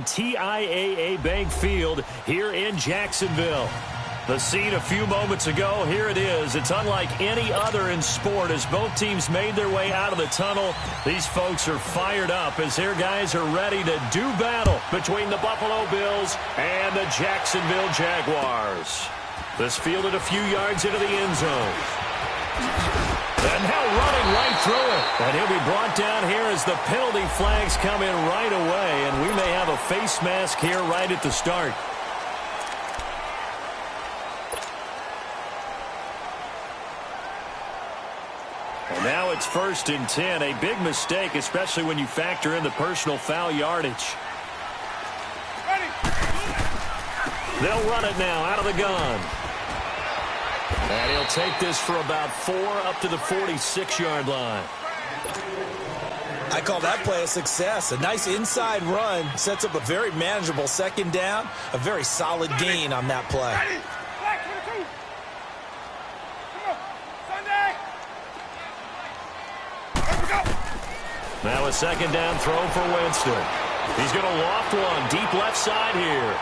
TIAA Bank Field here in Jacksonville. The scene a few moments ago, here it is. It's unlike any other in sport as both teams made their way out of the tunnel. These folks are fired up as their guys are ready to do battle between the Buffalo Bills and the Jacksonville Jaguars. This fielded a few yards into the end zone. And now running right through it. And he'll be brought down here as the penalty flags come in right away. And we may have a face mask here right at the start. And now it's 1st and 10. A big mistake, especially when you factor in the personal foul yardage. They'll run it now out of the gun. And he'll take this for about 4 up to the 46-yard line. I call that play a success. A nice inside run sets up a very manageable 2nd down. A very solid gain on that play. Now a 2nd down throw for Winston. He's going to loft one deep left side here.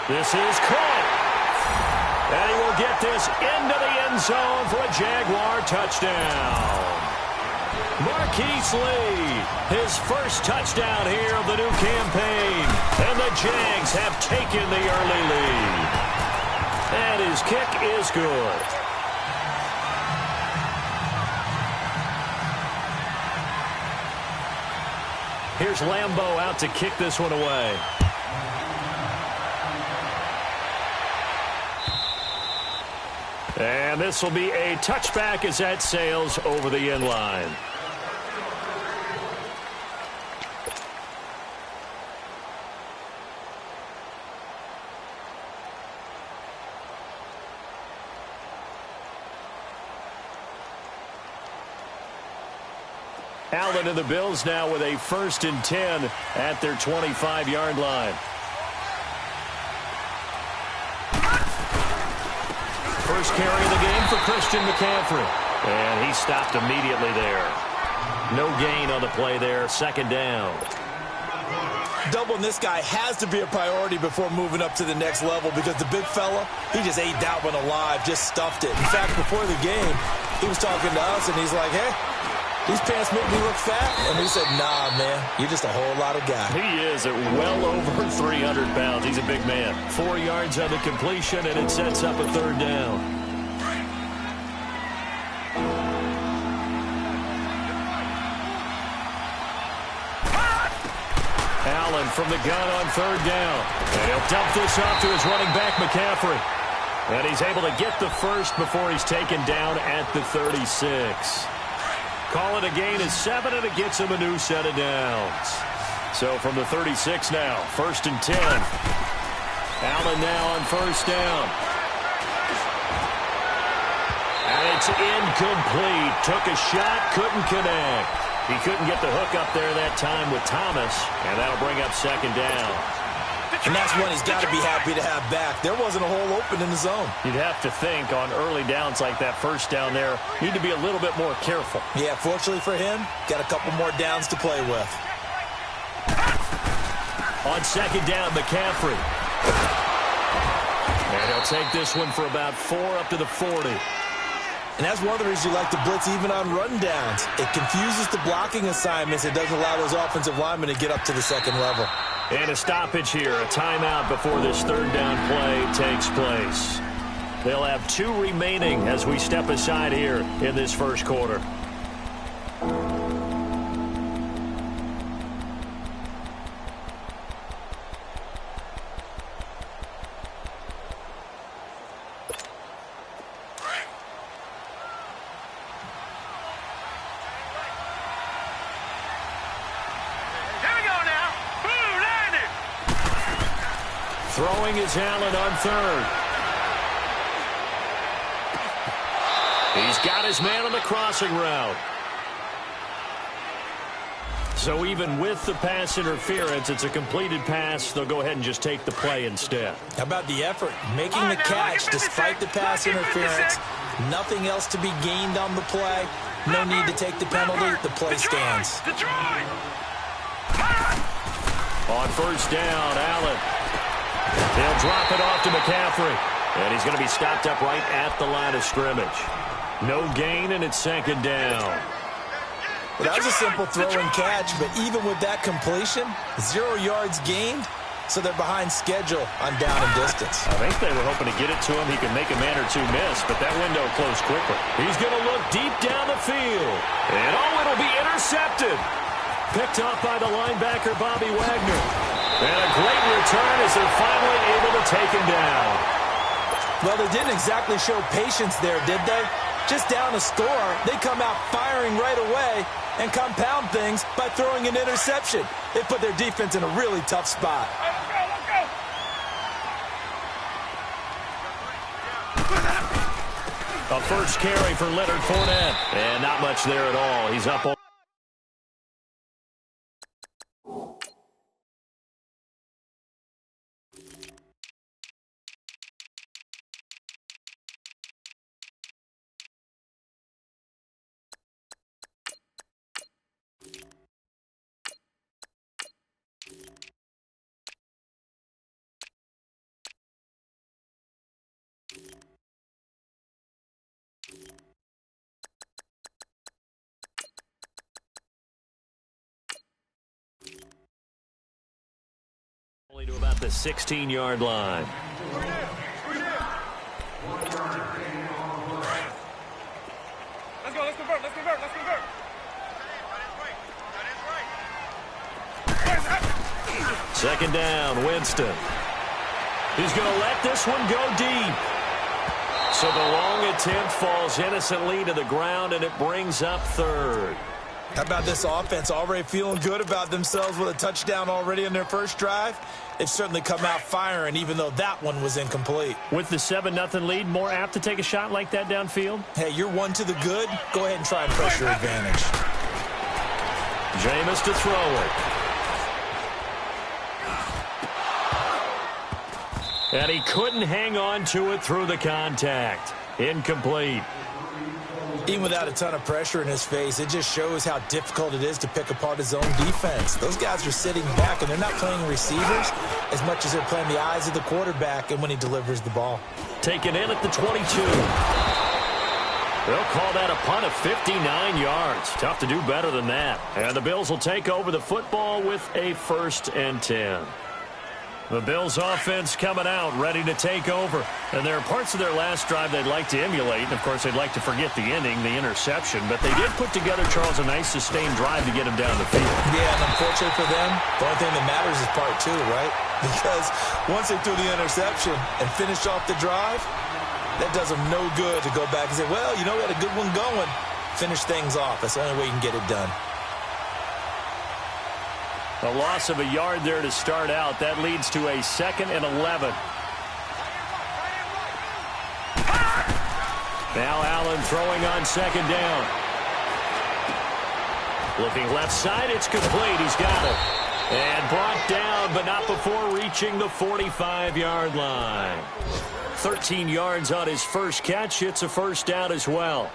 This is caught. And he will get this into the end zone for a Jaguar touchdown. Marquise Lee, his first touchdown here of the new campaign. And the Jags have taken the early lead. And his kick is good. Here's Lambeau out to kick this one away. And this will be a touchback as that sails over the end line. Allen and the Bills now with a 1st and 10 at their 25-yard line. First carry of the game for Christian McCaffrey. And he stopped immediately there. No gain on the play there. 2nd down. Doubling this guy has to be a priority before moving up to the next level because the big fella, he just ate that one alive, just stuffed it. In fact, before the game, he was talking to us, and he's like, hey, these pants make me look fat. And we said, nah, man, you're just a whole lot of guy. He is at well over 300 pounds. He's a big man. 4 yards on the completion, and it sets up a 3rd down. Allen from the gun on 3rd down. And he'll dump this off to his running back, McCaffrey. And he's able to get the first before he's taken down at the 36. Call it a gain of 7, and it gets him a new set of downs. So from the 36 now, 1st and 10. Allen now on 1st down. And it's incomplete. Took a shot, couldn't connect. He couldn't get the hook up there that time with Thomas, and that'll bring up 2nd down. And that's one he's got to be happy to have back. There wasn't a hole open in the zone. You'd have to think on early downs like that 1st down there, need to be a little bit more careful. Yeah, fortunately for him, got a couple more downs to play with. On 2nd down, McCaffrey. And he'll take this one for about 4 up to the 40. And that's one of the reasons you like to blitz even on run downs. It confuses the blocking assignments. It doesn't allow those offensive linemen to get up to the 2nd level. And a stoppage here, a timeout before this 3rd down play takes place. They'll have 2 remaining as we step aside here in this 1st quarter. Throwing is Allen on 3rd. He's got his man on the crossing route. So even with the pass interference, it's a completed pass. They'll go ahead and just take the play instead. How about the effort? Making the catch despite the pass interference. Nothing else to be gained on the play. No need to take the penalty. The play stands. On first down, Allen. He'll drop it off to McCaffrey. And he's going to be stopped up right at the line of scrimmage. No gain, and it's second down. Well, that was a simple throw and catch, but even with that completion, 0 yards gained, so they're behind schedule on down and distance. I think they were hoping to get it to him. He could make a man or two miss, but that window closed quickly. He's going to look deep down the field. And, it'll be intercepted. Picked off by the linebacker, Bobby Wagner. And a great return as they're finally able to take him down. Well, they didn't exactly show patience there, did they? Just down a score, they come out firing right away and compound things by throwing an interception. They put their defense in a really tough spot. A first carry for Leonard Fournette. And not much there at all. He's up on. Only to about the 16-yard line. Let's convert. Second down, Winston. He's going to let this one go deep. So the long attempt falls innocently to the ground, and it brings up third. How about this offense already feeling good about themselves with a touchdown already in their first drive? They've certainly come out firing, even though that one was incomplete. With the 7-0 lead, more apt to take a shot like that downfield? Hey, you're one to the good. Go ahead and try and press your advantage. Jameis to throw it. And he couldn't hang on to it through the contact. Incomplete. Even without a ton of pressure in his face, it just shows how difficult it is to pick apart his own defense. Those guys are sitting back, and they're not playing receivers as much as they're playing the eyes of the quarterback and when he delivers the ball. Taken in at the 22. They'll call that a punt of 59 yards. Tough to do better than that. And the Bills will take over the football with a 1st and 10. The Bills offense coming out, ready to take over. And there are parts of their last drive they'd like to emulate. And, of course, they'd like to forget the ending, the interception. But they did put together, Charles, a nice sustained drive to get him down the field. Yeah, and unfortunately for them, the only thing that matters is part 2, right? Because once they threw the interception and finished off the drive, that does them no good to go back and say, well, you know, we had a good one going. Finish things off. That's the only way you can get it done. A loss of a yard there to start out. That leads to a 2nd and 11. Now Allen throwing on 2nd down. Looking left side, it's complete. He's got it. And brought down, but not before reaching the 45-yard line. 13 yards on his first catch. It's a first down as well.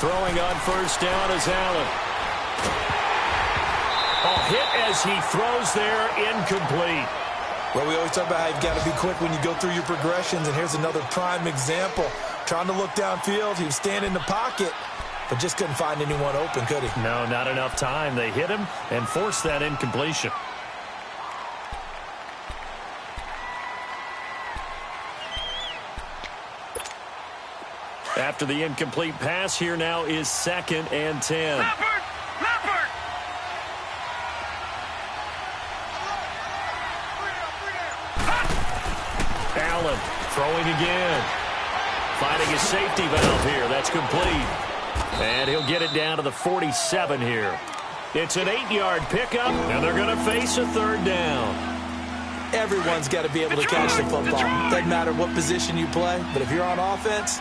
Throwing on first down is Allen. Hit as he throws there, incomplete. Well, we always talk about how you've got to be quick when you go through your progressions, and here's another prime example. Trying to look downfield, he was standing in the pocket, but just couldn't find anyone open, could he? No, not enough time. They hit him and forced that incompletion. After the incomplete pass, here now is 2nd and 10. Leopard! Allen throwing again. Finding his safety valve here. That's complete. And he'll get it down to the 47 here. It's an 8-yard pickup, and they're going to face a 3rd down. Everyone's got to be able to catch the football. Doesn't matter what position you play, but if you're on offense,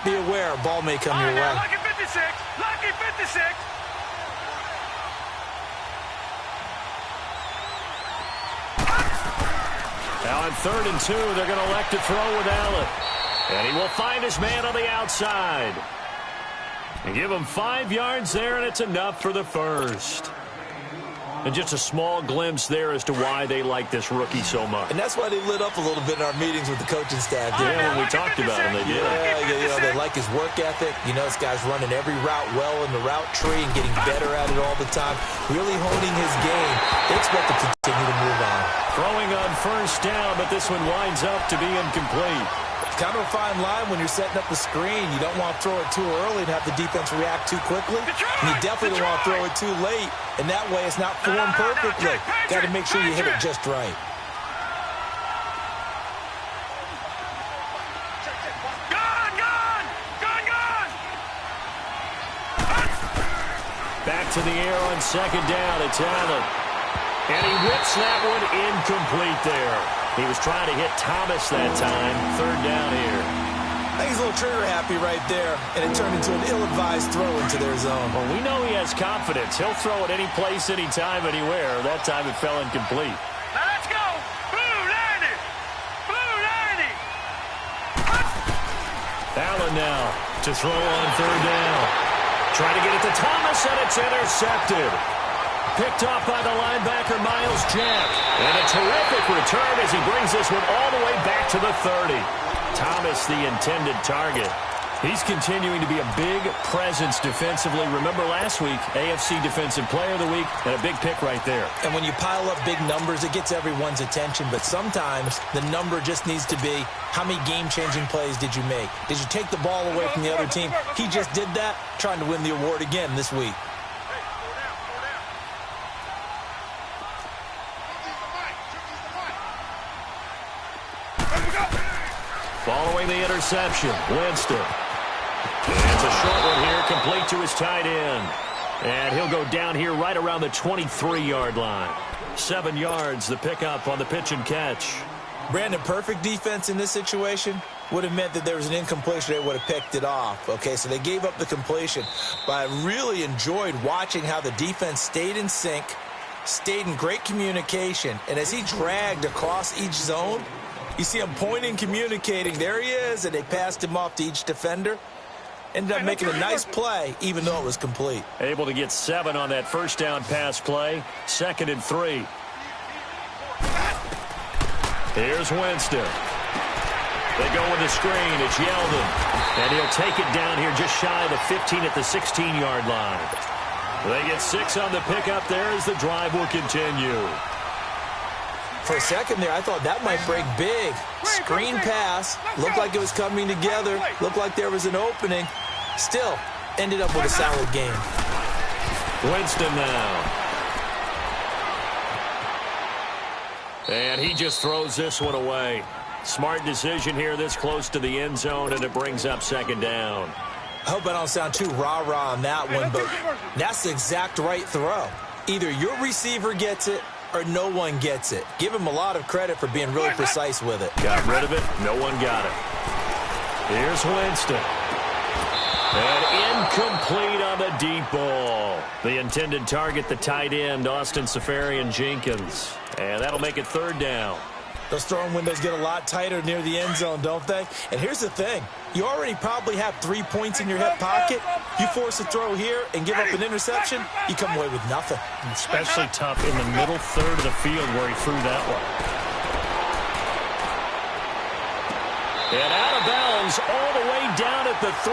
be aware a ball may come your way. Lucky 56! Lucky 56! Now on 3rd and 2, they're going to elect to throw with Allen. And he will find his man on the outside. And give him 5 yards there, and it's enough for the first. And just a small glimpse there as to why they like this rookie so much. And that's why they lit up a little bit in our meetings with the coaching staff. Yeah, when we talked about him, they did. Yeah, they like his work ethic. You know, this guy's running every route well in the route tree and getting better at it all the time. Really honing his game. They expect to continue to move on. Throwing on 1st down, but this one winds up to be incomplete. Kind of a fine line when you're setting up the screen. You don't want to throw it too early and have the defense react too quickly. And you definitely don't want to throw it too late, and that way it's not formed perfectly. Got to make sure you hit it just right. Back to the air on 2nd down. It's Allen. And he whips that one incomplete there. He was trying to hit Thomas that time. 3rd down here. I think he's a little trigger happy right there, and it turned into an ill-advised throw into their zone. Well, we know he has confidence. He'll throw it any place, anytime, anywhere. That time it fell incomplete. Now let's go. Blue 90. Blue 90. Allen now to throw on 3rd down. Trying to get it to Thomas, and it's intercepted. Picked off by the linebacker, Miles Jack. And a terrific return as he brings this one all the way back to the 30. Thomas, the intended target. He's continuing to be a big presence defensively. Remember last week, AFC Defensive Player of the Week, and a big pick right there. And when you pile up big numbers, it gets everyone's attention. But sometimes the number just needs to be, how many game-changing plays did you make? Did you take the ball away from the other team? He just did that, trying to win the award again this week. Following the interception, Winston. And it's a short one here, complete to his tight end. And he'll go down here right around the 23-yard line. 7 yards, the pickup on the pitch and catch. Brandon, perfect defense in this situation would have meant that there was an incompletion. They would have picked it off. Okay, so they gave up the completion. But I really enjoyed watching how the defense stayed in sync, stayed in great communication. And as he dragged across each zone, you see him pointing, communicating. There he is, and they passed him off to each defender. Ended up making a nice play, even though it was complete. Able to get 7 on that 1st down pass play. 2nd and 3. Here's Winston. They go with the screen. It's Yeldon. And he'll take it down here just shy of the 15 at the 16-yard line. They get 6 on the pickup there as the drive will continue. For a second there, I thought that might break big. Screen pass. Looked like it was coming together. Looked like there was an opening. Still, ended up with a solid game. Winston now. And he just throws this one away. Smart decision here this close to the end zone, and it brings up 2nd down. I hope I don't sound too rah-rah on that one, but that's the exact right throw. Either your receiver gets it or no one gets it. Give him a lot of credit for being really precise with it. Got rid of it. No one got it. Here's Winston. And incomplete on the deep ball. The intended target, the tight end, Austin Safarian-Jenkins. And that'll make it 3rd down. Those throwing windows get a lot tighter near the end zone, don't they? And here's the thing. You already probably have 3 points in your hip pocket. You force a throw here and give up an interception, you come away with nothing. Especially tough in the middle third of the field where he threw that one. And out of bounds all the way down at the 3.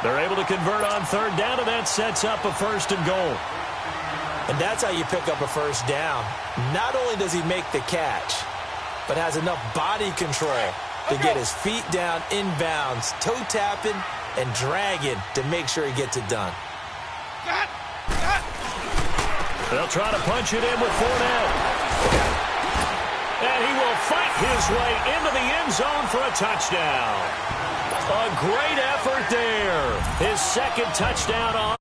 They're able to convert on 3rd down, and that sets up a 1st and goal. And that's how you pick up a 1st down. Not only does he make the catch, but has enough body control to get his feet down inbounds, toe tapping and dragging to make sure he gets it done. They'll try to punch it in with Fournette. And he will fight his way into the end zone for a touchdown. A great effort there. His 2nd touchdown on